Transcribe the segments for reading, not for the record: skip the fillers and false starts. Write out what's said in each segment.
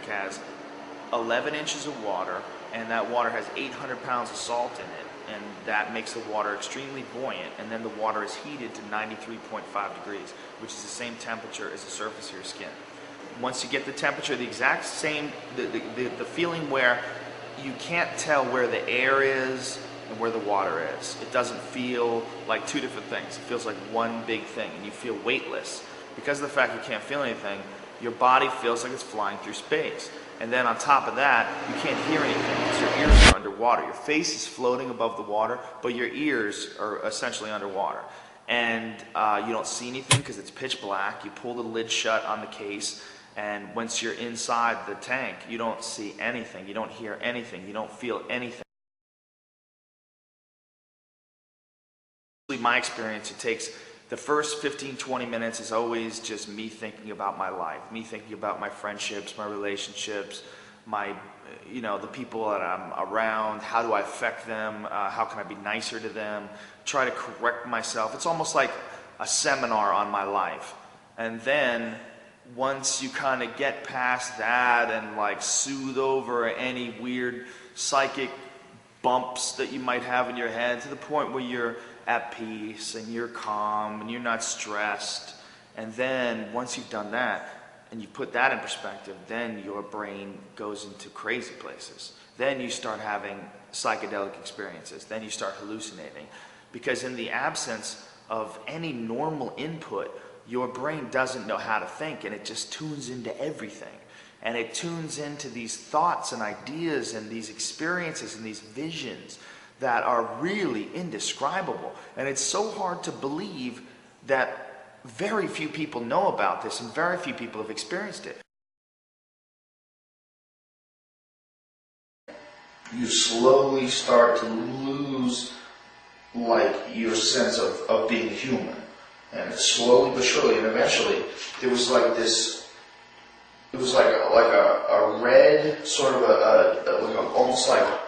has 11 inches of water, and that water has 800 pounds of salt in it, and that makes the water extremely buoyant, and then the water is heated to 93.5 degrees, which is the same temperature as the surface of your skin. Once you get the temperature, the exact same, the feeling where you can't tell where the air is and where the water is. It doesn't feel like two different things. It feels like one big thing, and you feel weightless. Because of the fact you can't feel anything, your body feels like it's flying through space. And then on top of that, you can't hear anything because your ears are underwater. Your face is floating above the water, but your ears are essentially underwater. And you don't see anything because it's pitch black. You pull the lid shut on the case, and once you're inside the tank, you don't see anything. You don't hear anything. You don't feel anything. My experience, it takes the first 15-20 minutes is always just me thinking about my life, me thinking about my friendships, my relationships, my, the people that I'm around. How do I affect them? How can I be nicer to them? Try to correct myself. It's almost like a seminar on my life. And then once you kind of get past that and like soothe over any weird psychic bumps that you might have in your head to the point where you're at peace and you're calm and you're not stressed, and then once you've done that and you put that in perspective, then your brain goes into crazy places. Then you start having psychedelic experiences. Then you start hallucinating, because in the absence of any normal input, your brain doesn't know how to think, and it just tunes into everything. And it tunes into these thoughts and ideas and these experiences and these visions that are really indescribable. And it's so hard to believe that very few people know about this and very few people have experienced it. You slowly start to lose your sense of being human. And slowly but surely, and eventually, there was like this, it was like a red, sort of almost like a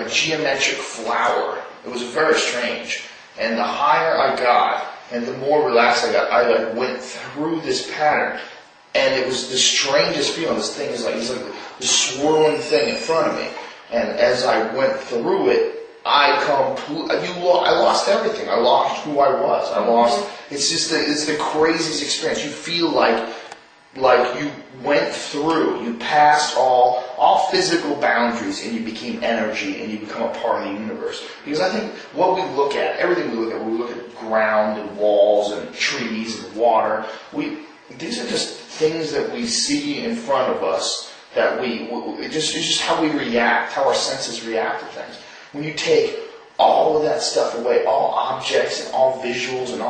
geometric flower. It was very strange. And the higher I got, and the more relaxed I got, I went through this pattern. And it was the strangest feeling. This thing is it's like this swirling thing in front of me. And as I went through it, I lost everything. I lost who I was. It's the craziest experience. You feel like you went through, you passed all physical boundaries, and you became energy, and you become a part of the universe. Because I think what we look at, everything we look at ground and walls and trees and water, these are just things that we see in front of us, that it's just how we react, how our senses react to things. When you take all of that stuff away, all objects and all visuals and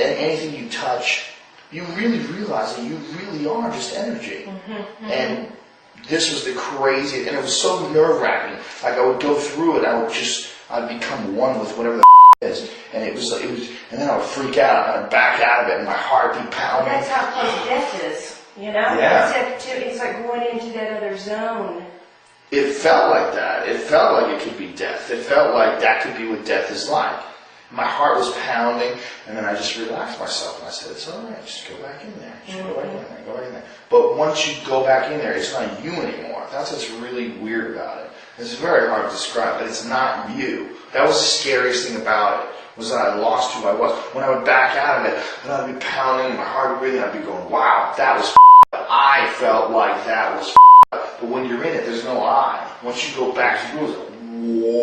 anything you touch, you really realize that you really are just energy. And this was the craziest, and it was so nerve-wracking. Like I would go through it, I'd become one with whatever the it is. And it was, and then I would freak out, and I'd back out of it, and my heart would be pounding. That's how close death is, Yeah. It's like going into that other zone. It felt like that. It felt like it could be death. It felt like that could be what death is like. My heart was pounding, and then I just relaxed myself, and I said, it's all right, just go back in there. Just go back in there, go back in there. But once you go back in there, it's not you anymore. That's what's really weird about it. It's very hard to describe, but it's not you. That was the scariest thing about it, was that I lost who I was. When I would back out of it, then I'd be pounding, and my heart would breathe, and I'd be going, wow, that was I felt like that was But when you're in it, there's no I. Once you go back through it, whoa.